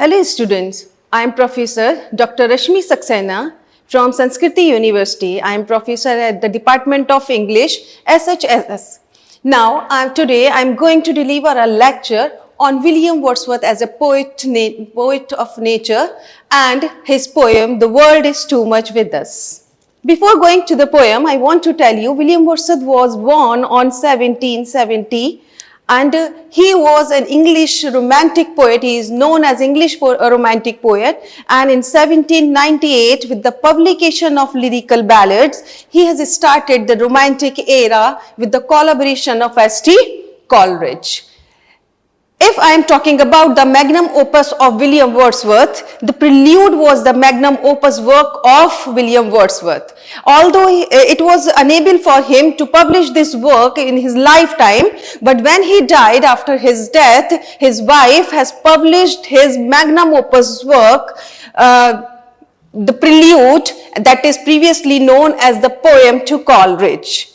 Hello students, I am Professor Dr. Rashmi Saxena from Sanskriti University. I am professor at the Department of English, SHSS. Now, today I am going to deliver a lecture on William Wordsworth as a poet of nature and his poem, The World is Too Much With Us. Before going to the poem, I want to tell you William Wordsworth was born on 1770 and he was an English romantic poet. He is known as English romantic poet, and in 1798 with the publication of Lyrical Ballads, he has started the romantic era with the collaboration of S.T. Coleridge. If I am talking about the magnum opus of William Wordsworth, the Prelude was the magnum opus work of William Wordsworth. Although it was unable for him to publish this work in his lifetime, but when he died after his death, his wife has published his magnum opus work, the Prelude, that is previously known as the Poem to Coleridge.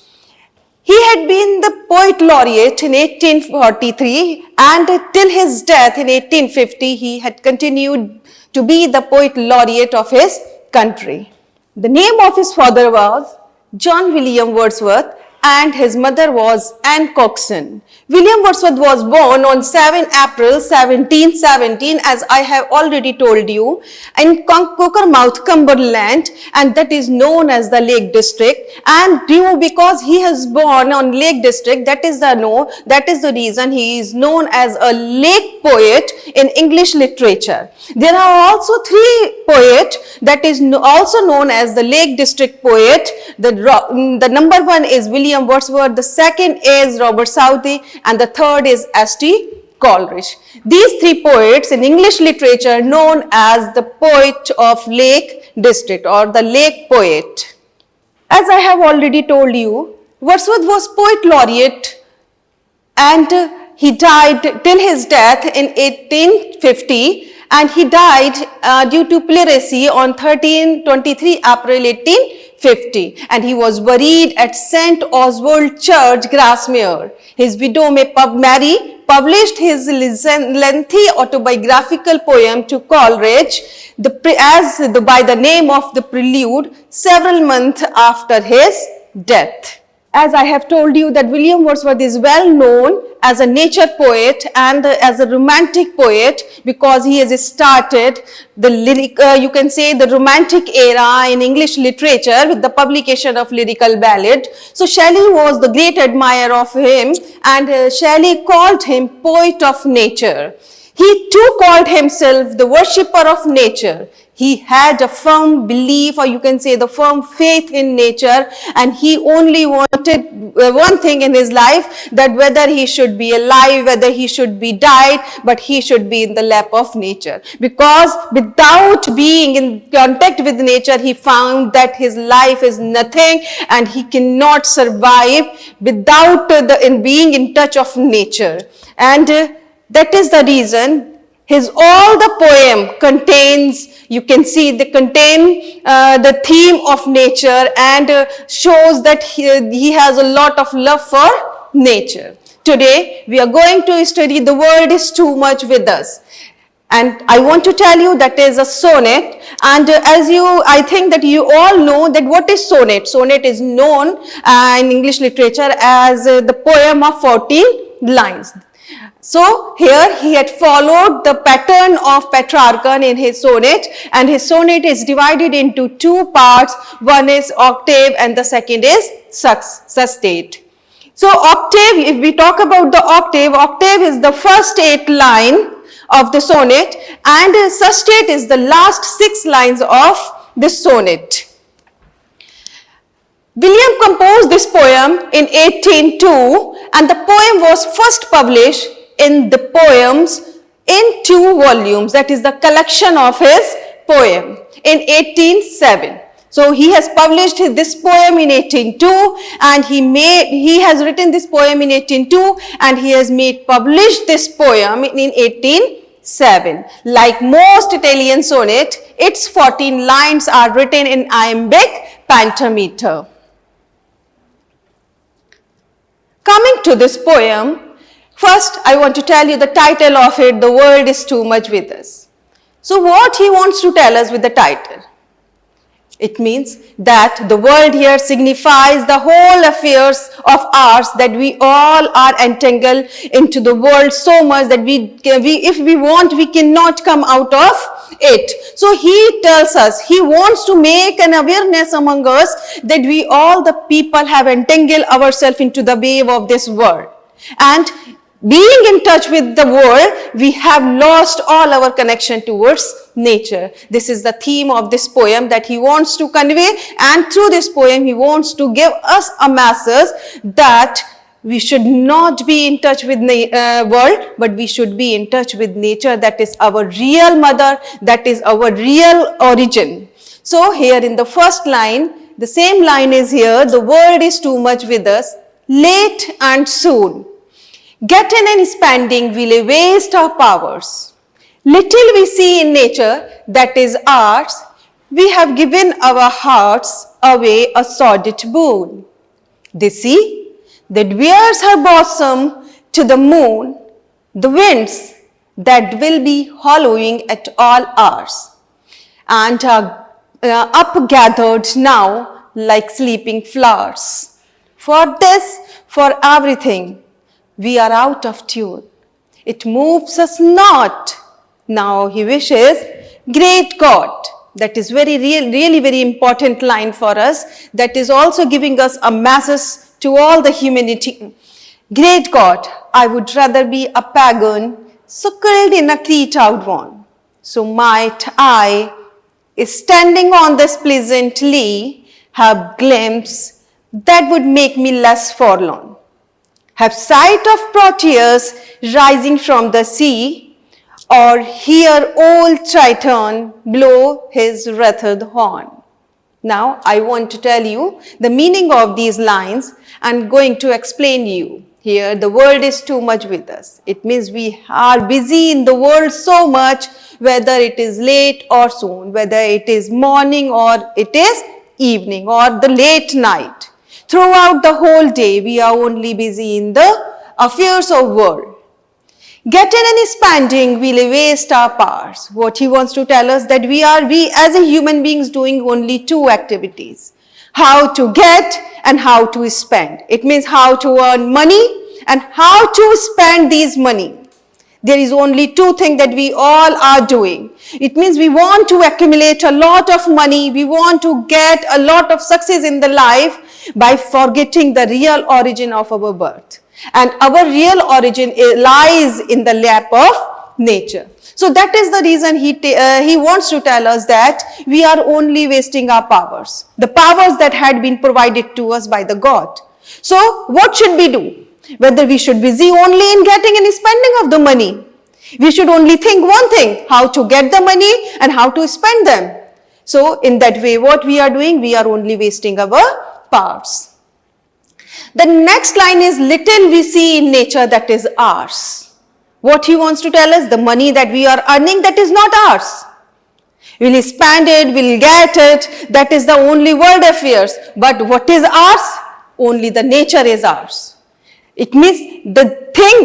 He had been the poet laureate in 1843 and till his death in 1850, he had continued to be the poet laureate of his country. The name of his father was John William Wordsworth and his mother was Anne Coxon. William Wordsworth was born on 7 April 1717, as I have already told you, in Cockermouth, Cumberland, and that is known as the Lake District. And because he has born on Lake District, that is the reason he is known as a lake poet in English literature. There are also 3 poets that is also known as the Lake District poet. The number 1 is William Wordsworth, the second is Robert Southey, and the third is S.T. Coleridge. These 3 poets in English literature known as the poet of Lake District or the lake poet. As I have already told you, Wordsworth was poet laureate and he died till his death in 1850, and he died due to pleurisy on 23 April 1850, and he was buried at St. Oswald Church, Grasmere. His widow Mary published his lengthy autobiographical poem to Coleridge by the name of The Prelude several months after his death. As I have told you that William Wordsworth is well known as a nature poet and as a romantic poet because he has started the you can say the romantic era in English literature with the publication of Lyrical Ballad. So Shelley was the great admirer of him, and Shelley called him poet of nature. He too called himself the worshipper of nature. He had a firm belief, or you can say the firm faith in nature, and he only wanted one thing in his life, that whether he should be alive, whether he should be died, but he should be in the lap of nature. Because without being in contact with nature, he found that his life is nothing and he cannot survive without being in touch of nature. And that is the reason all the poem contains, you can see they contain the theme of nature and shows that he has a lot of love for nature. Today we are going to study The World is Too Much With Us. And I want to tell you that is a sonnet, and I think that you all know that what is sonnet. Sonnet is known in English literature as the poem of 14 lines. So here he had followed the pattern of Petrarchan in his sonnet, and his sonnet is divided into 2 parts. One is octave and the second is sestet. So octave, if we talk about the octave is the first 8 lines of the sonnet, and sestet is the last 6 lines of the sonnet. William composed this poem in 1802, and the poem was first published in the poems in 2 volumes, that is the collection of his poem in 1807. So he has published this poem in 1802, and he has written this poem in 1802, and he has published this poem in 1807. Like most Italian sonnet, its 14 lines are written in iambic pentameter. Coming to this poem, first I want to tell you the title of it, The World is Too Much With Us. So what he wants to tell us with the title? It means that the world here signifies the whole affairs of ours, that we all are entangled into the world so much that if we want, we cannot come out of it. So he tells us, he wants to make an awareness among us that we all the people have entangled ourselves into the wave of this world. And being in touch with the world, we have lost all our connection towards nature. This is the theme of this poem that he wants to convey, and through this poem he wants to give us a message that we should not be in touch with the world, but we should be in touch with nature. That is our real mother, that is our real origin. So here in the first line, the same line is here, the world is too much with us, late and soon. Getting and spending will waste our powers. Little we see in nature that is ours, we have given our hearts away a sordid boon. The sea that wears her bosom to the moon, the winds that will be hollowing at all hours, and are up-gathered now like sleeping flowers. For this, for everything, we are out of tune. It moves us not. Now he wishes, great God. That is really very important line for us. That is also giving us a message to all the humanity. Great God, I would rather be a pagan, suckled in a crete outworn. So might I, standing on this pleasant lea, have glimpse that would make me less forlorn. Have sight of Proteus rising from the sea, or hear old Triton blow his wreathed horn. Now, I want to tell you the meaning of these lines and going to explain you. Here, the world is too much with us. It means we are busy in the world so much, whether it is late or soon, whether it is morning or it is evening or the late night. Throughout the whole day, we are only busy in the affairs of world. Getting and spending will waste our powers. What he wants to tell us that we as a human beings doing only two activities. How to get and how to spend. It means how to earn money and how to spend these money. There is only two things that we all are doing. It means we want to accumulate a lot of money. We want to get a lot of success in the life by forgetting the real origin of our birth. And our real origin lies in the lap of nature. So that is the reason he wants to tell us that we are only wasting our powers. The powers that had been provided to us by the God. So what should we do? Whether we should be busy only in getting and spending of the money. We should only think one thing, how to get the money and how to spend them. So in that way, what we are doing, we are only wasting our powers. The next line is, little we see in nature that is ours. What he wants to tell us, the money that we are earning, that is not ours. We'll spend it, we'll get it, that is the only world affairs. But what is ours? Only the nature is ours. It means the thing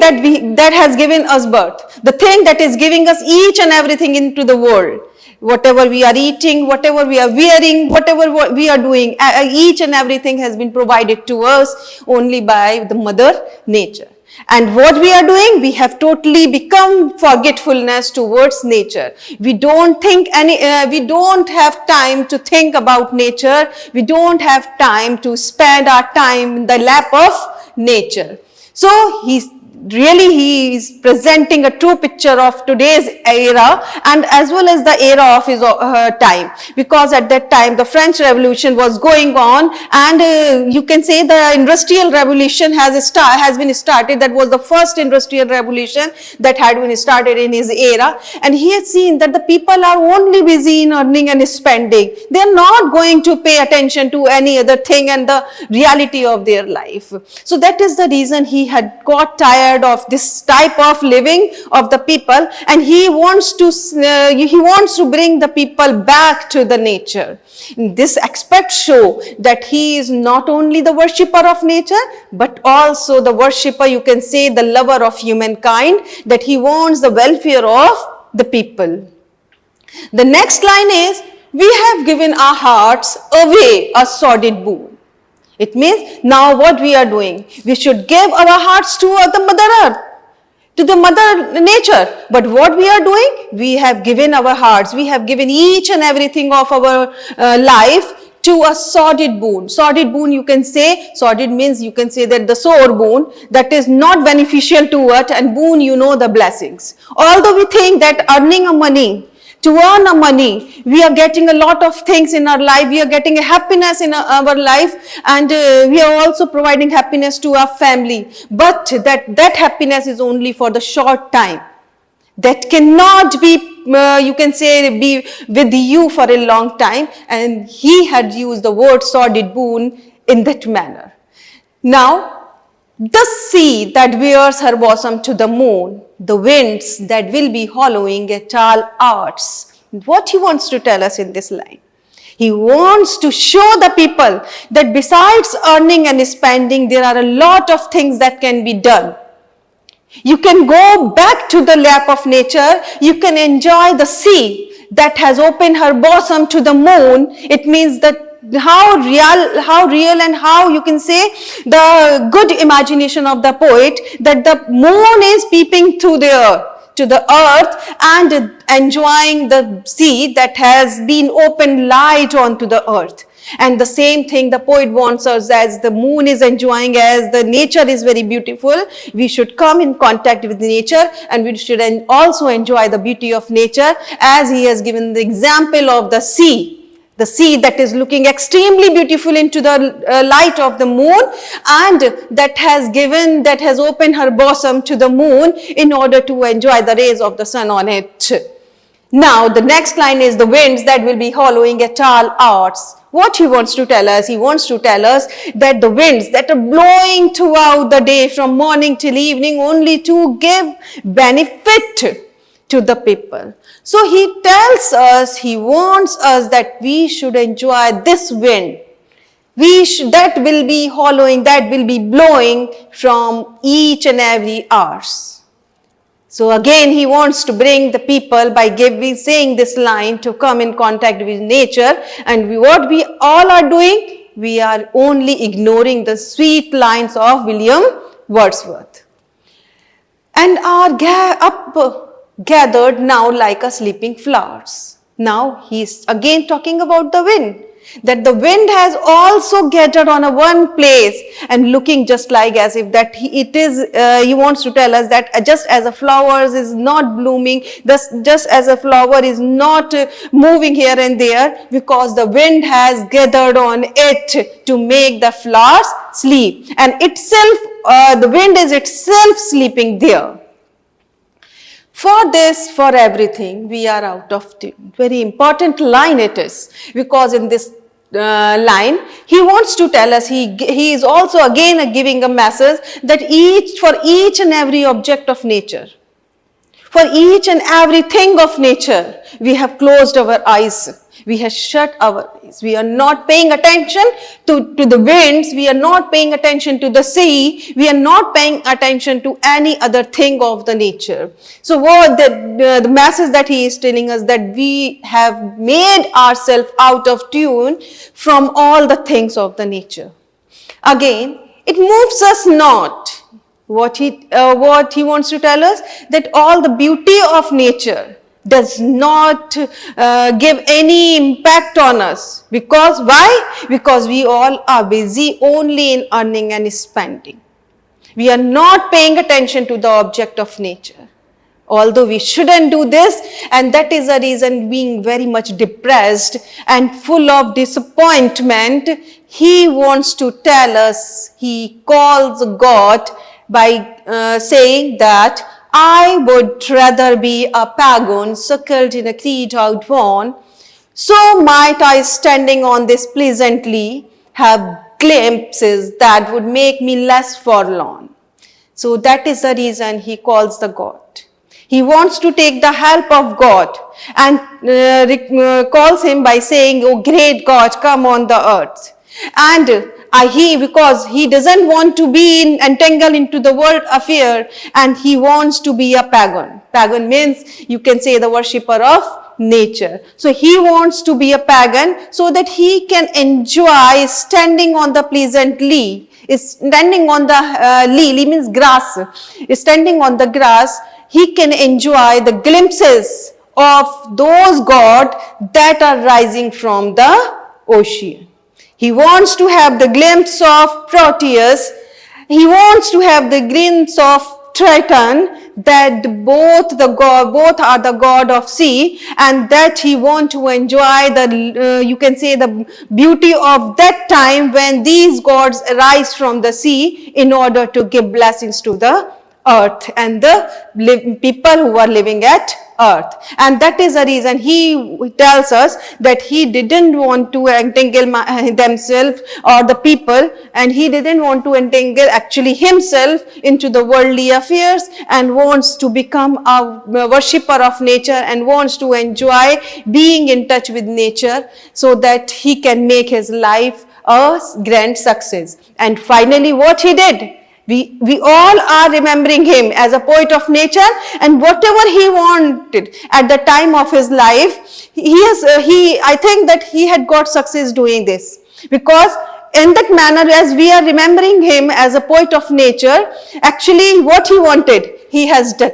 that has given us birth, the thing that is giving us each and everything into the world. Whatever we are eating, whatever we are wearing, whatever we are doing, each and everything has been provided to us only by the mother nature. And what we are doing, we have totally become forgetfulness towards nature. We don't have time to think about nature. We don't have time to spend our time in the lap of nature. So he is presenting a true picture of today's era and as well as the era of his time, because at that time the French Revolution was going on, and you can say the industrial revolution has been started. That was the first industrial revolution that had been started in his era, and he has seen that the people are only busy in earning and spending. They are not going to pay attention to any other thing and the reality of their life. So that is the reason he had got tired of this type of living of the people, and he wants to bring the people back to the nature. This aspects show that he is not only the worshipper of nature, but also the worshipper, you can say the lover of humankind, that he wants the welfare of the people. The next line is, we have given our hearts away a sordid boon. It means now what we are doing, we should give our hearts to the Mother Earth, to the Mother Nature. But what we are doing, we have given our hearts, we have given each and everything of our life to a sordid boon. Sordid boon, you can say, sordid means you can say that the sore boon that is not beneficial to us, and boon, you know, the blessings. Although we think that earning a money, to earn a money, we are getting a lot of things in our life, we are getting a happiness in our life, and we are also providing happiness to our family. But that happiness is only for the short time. That cannot be, you can say, be with you for a long time. And he had used the word sordid boon in that manner. Now, the sea that wears her bosom to the moon, the winds that will be hollowing at all arts. What he wants to tell us in this line? He wants to show the people that besides earning and spending, there are a lot of things that can be done. You can go back to the lap of nature. You can enjoy the sea that has opened her bosom to the moon. It means that how real and how you can say the good imagination of the poet, that the moon is peeping through to the earth and enjoying the sea that has been opened light onto the earth. And the same thing the poet wants us, as the moon is enjoying, as the nature is very beautiful, we should come in contact with nature, and we should also enjoy the beauty of nature, as he has given the example of the sea. The sea that is looking extremely beautiful into the light of the moon, and that has opened her bosom to the moon in order to enjoy the rays of the sun on it. Now, the next line is the winds that will be hollowing at all hours. What he wants to tell us? He wants to tell us that the winds that are blowing throughout the day from morning till evening only to give benefit to the people. So he tells us, he wants us that we should enjoy this wind. That will be hollowing, that will be blowing from each and every hours. So again, he wants to bring the people by saying this line to come in contact with nature. And what we all are doing, we are only ignoring the sweet lines of William Wordsworth. And are gathered now like a sleeping flowers. Now he's again talking about the wind, that the wind has also gathered on a one place and looking just like as if that he wants to tell us that just as a flower is not blooming, just as a flower is not moving here and there, because the wind has gathered on it to make the flowers sleep, and itself, the wind is itself sleeping there. For this, for everything, we are out of tune. Very important line it is, because in this line, he wants to tell us, he is also again giving a message that for each and every object of nature, for each and everything of nature, we have closed our eyes. We have shut our eyes. We are not paying attention to the winds. We are not paying attention to the sea. We are not paying attention to any other thing of the nature. So what the message that he is telling us, that we have made ourselves out of tune from all the things of the nature. Again, it moves us not. What he wants to tell us, that all the beauty of nature does not give any impact on us. Because why? Because we all are busy only in earning and spending. We are not paying attention to the object of nature. Although we shouldn't do this, and that is the reason being very much depressed and full of disappointment, he wants to tell us, he calls God by saying that I would rather be a pagan suckled in a creed outworn, so might I, standing on this pleasantly, have glimpses that would make me less forlorn. So that is the reason he calls the God. He wants to take the help of God and calls him by saying, "Oh great God, come on the earth." And because he doesn't want to be entangled into the world affair, and he wants to be a pagan. Pagan means, you can say, the worshipper of nature. So he wants to be a pagan so that he can enjoy standing on the pleasant lea. Is standing on the lea means grass. Is standing on the grass, he can enjoy the glimpses of those gods that are rising from the ocean. He wants to have the glimpse of Proteus. He wants to have the glimpse of Triton, that both are the god of sea, and that he want to enjoy the you can say the beauty of that time when these gods arise from the sea in order to give blessings to the earth and the people who are living at earth. And that is the reason he tells us that he didn't want to entangle themselves or the people, and he didn't want to entangle actually himself into the worldly affairs, and wants to become a worshipper of nature and wants to enjoy being in touch with nature so that he can make his life a grand success. And finally what he did, we all are remembering him as a poet of nature, and whatever he wanted at the time of his life, I think that he had got success doing this, because in that manner, as we are remembering him as a poet of nature, actually what he wanted, he has done.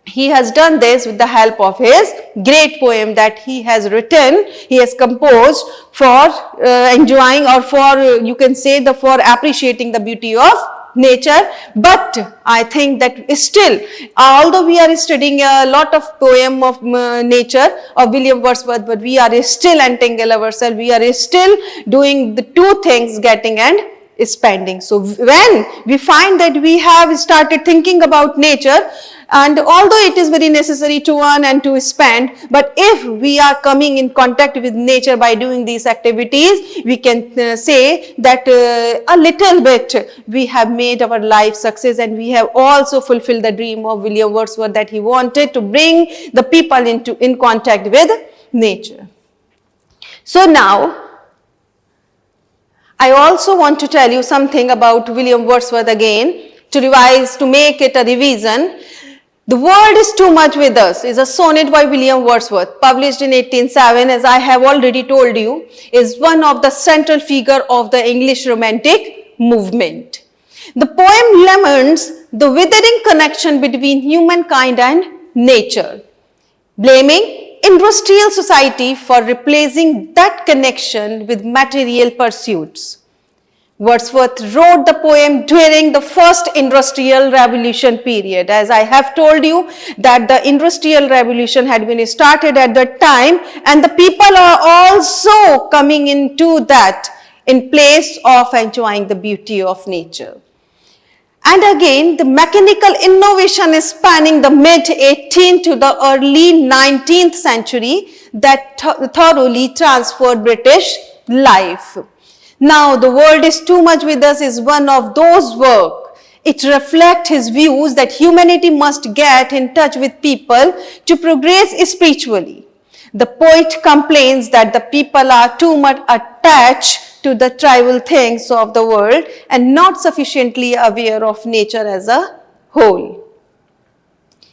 He has done this with the help of his great poem that he has written, he has composed for enjoying, or for you can say for appreciating the beauty of nature. But I think that still, although we are studying a lot of poem of nature of William Wordsworth, but we are still entangled ourselves, we are still doing the two things, getting and spending. So when we find that we have started thinking about nature, and although it is very necessary to earn and to spend, but if we are coming in contact with nature by doing these activities, we can say that a little bit we have made our life success, and we have also fulfilled the dream of William Wordsworth, that he wanted to bring the people in contact with nature. So now, I also want to tell you something about William Wordsworth again, to make it a revision. The World is Too Much With Us is a sonnet by William Wordsworth, published in 1807, as I have already told you, is one of the central figure of the English Romantic movement. The poem laments the withering connection between humankind and nature, blaming industrial society for replacing that connection with material pursuits. Wordsworth wrote the poem during the first industrial revolution period. As I have told you that the industrial revolution had been started at that time, and the people are also coming into that in place of enjoying the beauty of nature. And again, the mechanical innovation is spanning the mid-18th to the early 19th century that thoroughly transformed British life. Now, The World is Too Much With Us is one of those works. It reflects his views that humanity must get in touch with people to progress spiritually. The poet complains that the people are too much attached to the trivial things of the world and not sufficiently aware of nature as a whole.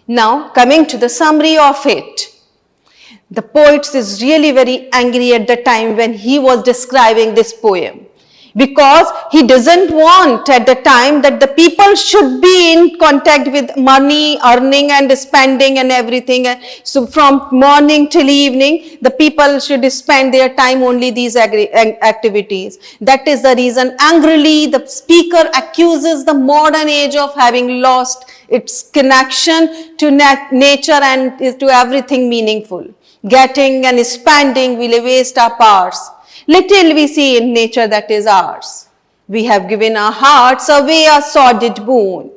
Now, coming to the summary of it. The poet is really very angry at the time when he was describing this poem, because he doesn't want at the time that the people should be in contact with money, earning and spending and everything. So from morning till evening, the people should spend their time only these activities. That is the reason angrily the speaker accuses the modern age of having lost its connection to nature and to everything meaningful. Getting and spending will waste our powers. Little we see in nature that is ours. We have given our hearts away a sordid boon.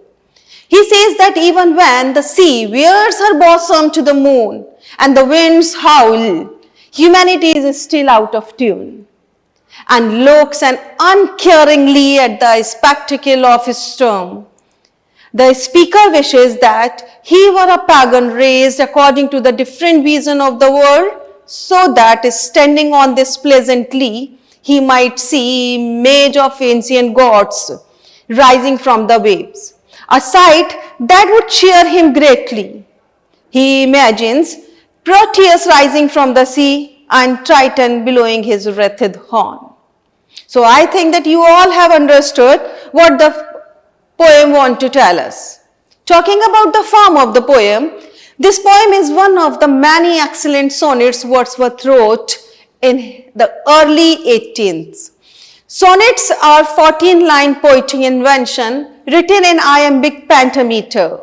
He says that even when the sea wears her bosom to the moon and the winds howl, humanity is still out of tune and looks uncaringly at the spectacle of his storm. The speaker wishes that he were a pagan raised according to the different vision of the world, so that standing on this pleasant lea, he might see image of ancient gods rising from the waves, a sight that would cheer him greatly. He imagines Proteus rising from the sea, and Triton blowing his wreathed horn. So I think that you all have understood what the poem wants to tell us. Talking about the form of the poem, this poem is one of the many excellent sonnets Wordsworth wrote in the early 18th. Sonnets are 14-line poetry invention written in iambic pentameter.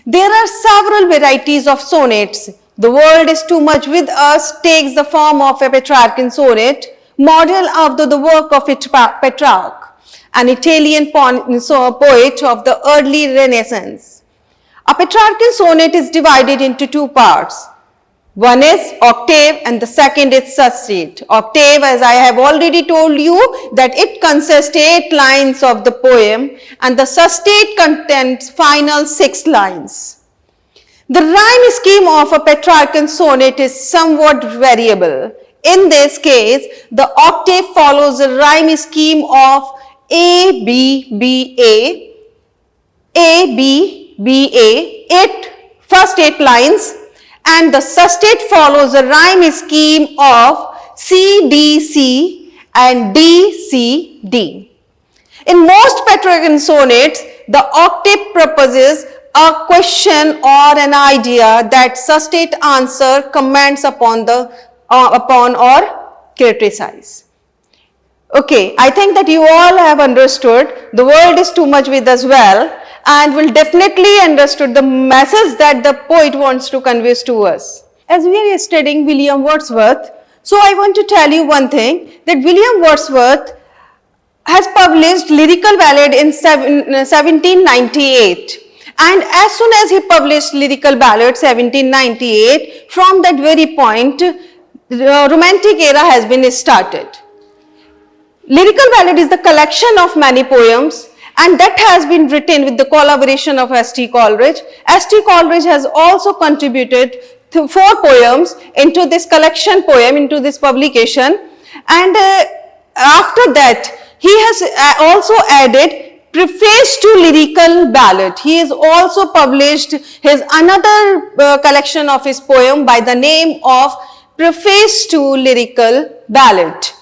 There are several varieties of sonnets. The World is Too Much With Us takes the form of a Petrarchan sonnet, model after the work of Petrarch, an Italian poet of the early Renaissance. A Petrarchan sonnet is divided into two parts. One is octave and the second is sestet. Octave, as I have already told you, that it consists 8 lines of the poem, and the sestet contains final 6 lines. The rhyme scheme of a Petrarchan sonnet is somewhat variable. In this case, the octave follows the rhyme scheme of A, B, B, A, B, B, A, first 8 lines, and the sestet follows the rhyme scheme of C, D, C and D, C, D. In most Petrarchan sonnets, the octave proposes a question or an idea that sestet answer comments upon or criticize. Okay, I think that you all have understood the world is too much with us well, and will definitely understood the message that the poet wants to convey to us. As we are studying William Wordsworth, so I want to tell you one thing, that William Wordsworth has published Lyrical Ballad in 1798. And as soon as he published Lyrical Ballad 1798, from that very point, the Romantic era has been started. Lyrical Ballad is the collection of many poems, and that has been written with the collaboration of S.T. Coleridge. S.T. Coleridge has also contributed to 4 poems into this collection poem, into this publication, and after that he has also added Preface to Lyrical Ballad. He has also published his another collection of his poem by the name of Preface to Lyrical Ballad.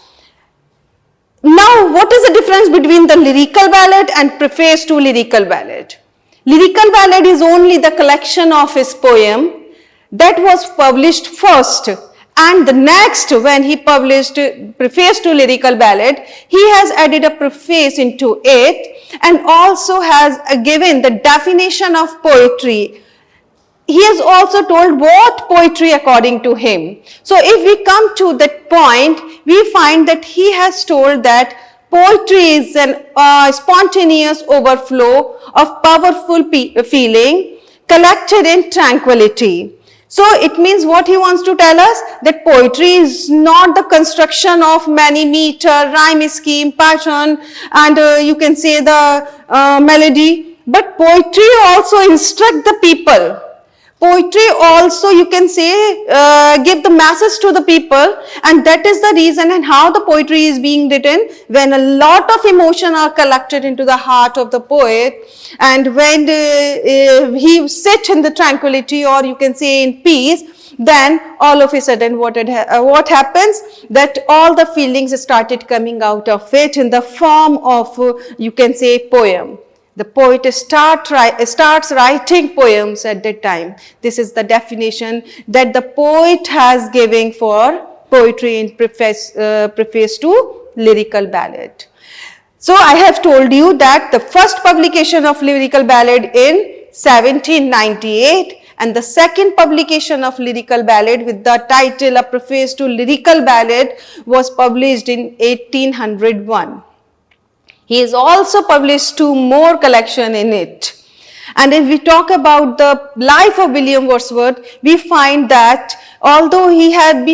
Now, what is the difference between the Lyrical Ballad and Preface to Lyrical Ballad? Lyrical Ballad is only the collection of his poem that was published first, and the next, when he published Preface to Lyrical Ballad, he has added a preface into it and also has given the definition of poetry. He has also told what poetry according to him. So if we come to that point, we find that he has told that poetry is an spontaneous overflow of powerful feeling collected in tranquility. So it means what he wants to tell us, that poetry is not the construction of many meter, rhyme scheme, pattern, and you can say the melody, but poetry also instruct the people. Poetry also, you can say, give the message to the people, and that is the reason and how the poetry is being written, when a lot of emotion are collected into the heart of the poet, and when he sits in the tranquility, or you can say in peace, then all of a sudden what happens, that all the feelings started coming out of it in the form of, you can say, poem. The poet starts writing poems at that time. This is the definition that the poet has given for poetry in Preface to Lyrical Ballad. So I have told you that the first publication of Lyrical Ballad in 1798, and the second publication of Lyrical Ballad with the title A Preface to Lyrical Ballad was published in 1801. He has also published 2 more collections in it. And if we talk about the life of William Wordsworth, we find that although he had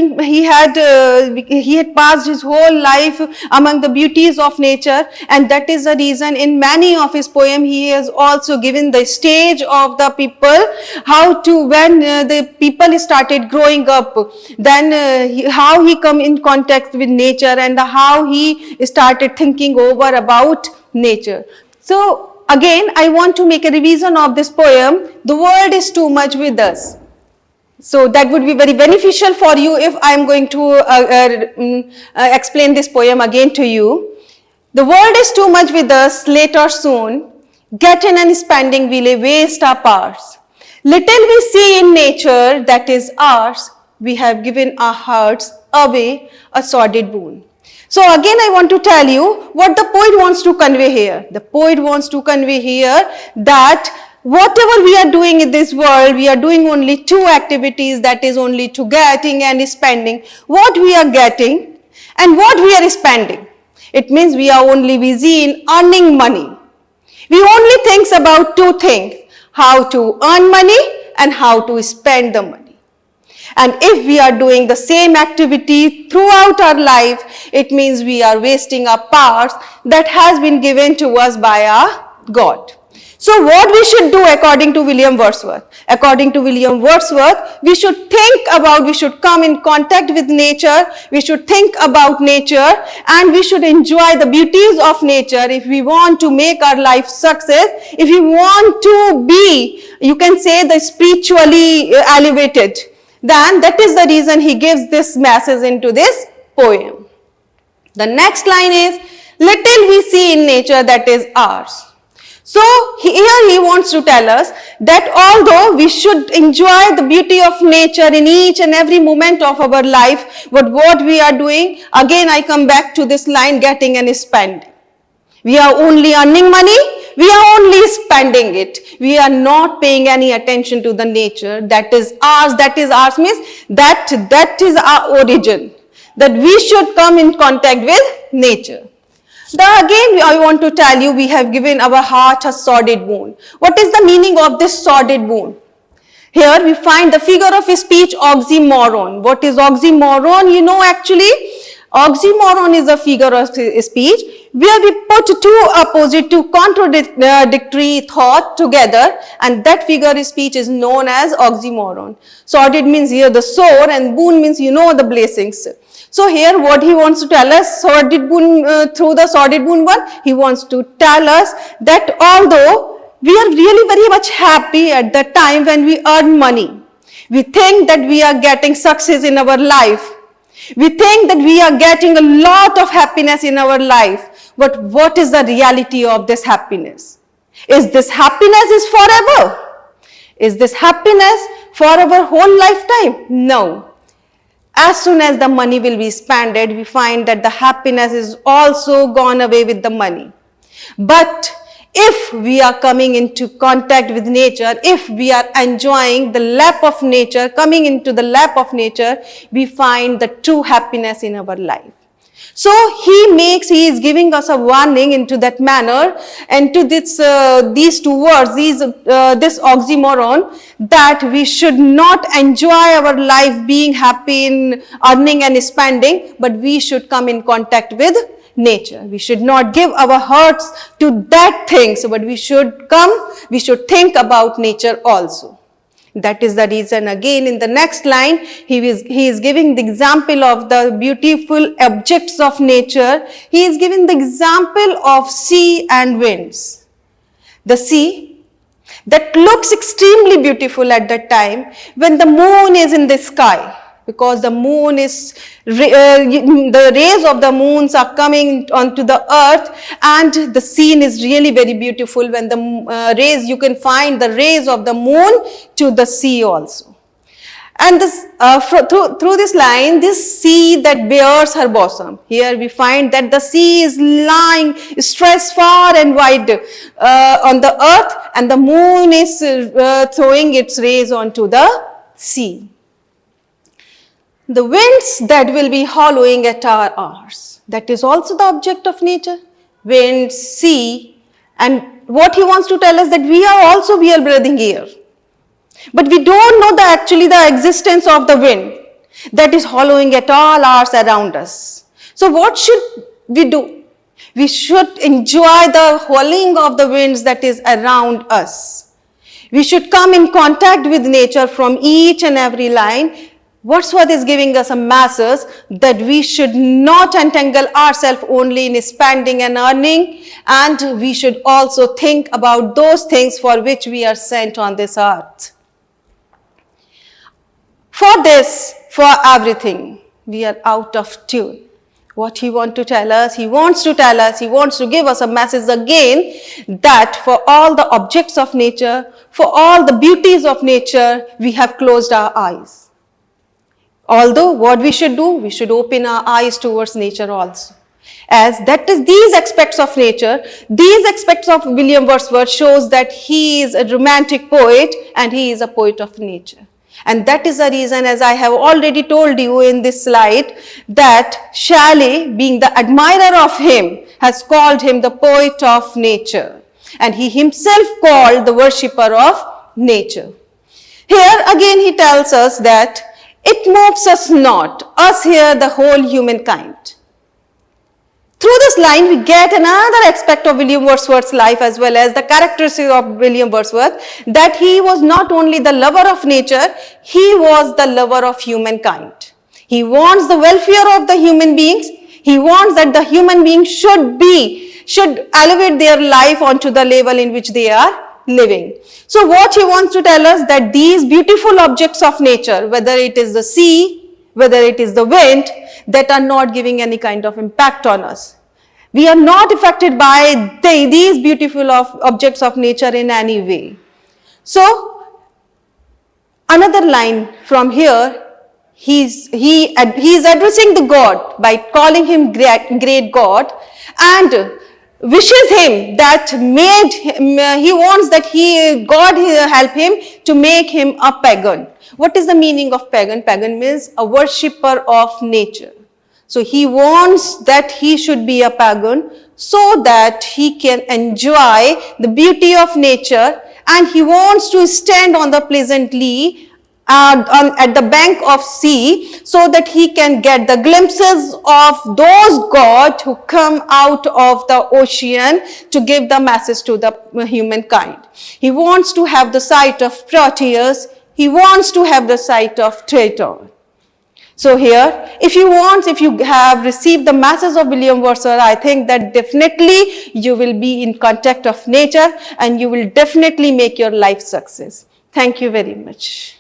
passed his whole life among the beauties of nature, and that is the reason in many of his poems he has also given the stage of the people, how to, when the people started growing up, then how he come in contact with nature and how he started thinking over about nature. So again, I want to make a revision of this poem, The World is Too Much With Us. So that would be very beneficial for you if I am going to explain this poem again to you. The world is too much with us, late or soon. Getting and spending we lay waste our powers. Little we see in nature that is ours. We have given our hearts away, a sordid boon. So again I want to tell you what the poet wants to convey here. The poet wants to convey here that whatever we are doing in this world, we are doing only two activities, that is only to getting and spending. What we are getting and what we are spending. It means we are only busy in earning money. We only think about two things, how to earn money and how to spend the money. And if we are doing the same activity throughout our life, it means we are wasting our powers that has been given to us by our God. So what we should do according to William Wordsworth? According to William Wordsworth, we should come in contact with nature, we should think about nature, and we should enjoy the beauties of nature if we want to make our life success, if you want to be, you can say, the spiritually elevated. Then that is the reason he gives this message into this poem. The next line is, little we see in nature that is ours. So here he wants to tell us that although we should enjoy the beauty of nature in each and every moment of our life, but what we are doing, again I come back to this line, getting and spending. We are only earning money, we are only spending it. We are not paying any attention to the nature that is ours means that is our origin, that we should come in contact with nature. Again, I want to tell you, we have given our heart a sordid boon. What is the meaning of this sordid boon? Here we find the figure of speech oxymoron. What is oxymoron? You know, actually, oxymoron is a figure of speech where we put two contradictory thought together, and that figure of speech is known as oxymoron. Sordid means here the sore, and boon means the blessings. So here what he wants to tell us, sordid boon, through the sordid boon one, he wants to tell us that although we are really very much happy at the time when we earn money, we think that we are getting success in our life, we think that we are getting a lot of happiness in our life, but what is the reality of this happiness? Is this happiness is forever? Is this happiness for our whole lifetime? No. As soon as the money will be spent, we find that the happiness is also gone away with the money. But if we are coming into contact with nature, if we are enjoying the lap of nature, coming into the lap of nature, we find the true happiness in our life. So he is giving us a warning into that manner, and to these two words, this oxymoron, that we should not enjoy our life being happy in earning and spending, but we should come in contact with nature. We should not give our hearts to that things, but we should think about nature also. That is the reason, again, in the next line, he is giving the example of the beautiful objects of nature. He is giving the example of sea and winds. The sea that looks extremely beautiful at that time when the moon is in the sky, because the moon is, the rays of the moons are coming onto the earth, and the scene is really very beautiful when the rays, you can find the rays of the moon to the sea also. And this, through this line, this sea that bears her bosom. Here we find that the sea is lying stretched far and wide on the earth, and the moon is throwing its rays onto the sea. The winds that will be hollowing at our hours, that is also the object of nature. Wind, sea, and what he wants to tell us that we are also breathing air. But we don't know actually the existence of the wind that is hollowing at all hours around us. So what should we do? We should enjoy the howling of the winds that is around us. We should come in contact with nature from each and every line. Wordsworth is giving us a message that we should not entangle ourselves only in spending and earning, and we should also think about those things for which we are sent on this earth. For this, for everything, we are out of tune. What he wants to tell us, he wants to give us a message again that for all the objects of nature, for all the beauties of nature, we have closed our eyes. Although what we should do, we should open our eyes towards nature also. As that is these aspects of nature, these aspects of William Wordsworth shows that he is a romantic poet and he is a poet of nature. And that is the reason, as I have already told you in this slide, that Shelley, being the admirer of him, has called him the poet of nature. And he himself called the worshipper of nature. Here again he tells us that it moves us not, us here the whole humankind. Through this line, we get another aspect of William Wordsworth's life as well as the characteristics of William Wordsworth, that he was not only the lover of nature, he was the lover of humankind. He wants the welfare of the human beings. He wants that the human beings should elevate their life onto the level in which they are living. So what he wants to tell us that these beautiful objects of nature, whether it is the sea, whether it is the wind, that are not giving any kind of impact on us. We are not affected by these beautiful objects of nature in any way. So, another line from here, he is addressing the God by calling him great God and wishes him that he wants that God help him to make him a pagan. What is the meaning of pagan? Pagan means a worshipper of nature. So he wants that he should be a pagan so that he can enjoy the beauty of nature, and he wants to stand on the pleasantly at the bank of sea so that he can get the glimpses of those gods who come out of the ocean to give the message to the humankind. He wants to have the sight of Proteus. He wants to have the sight of traitor. So here, if you have received the message of William Wordsworth, I think that definitely you will be in contact of nature and you will definitely make your life success. Thank you very much.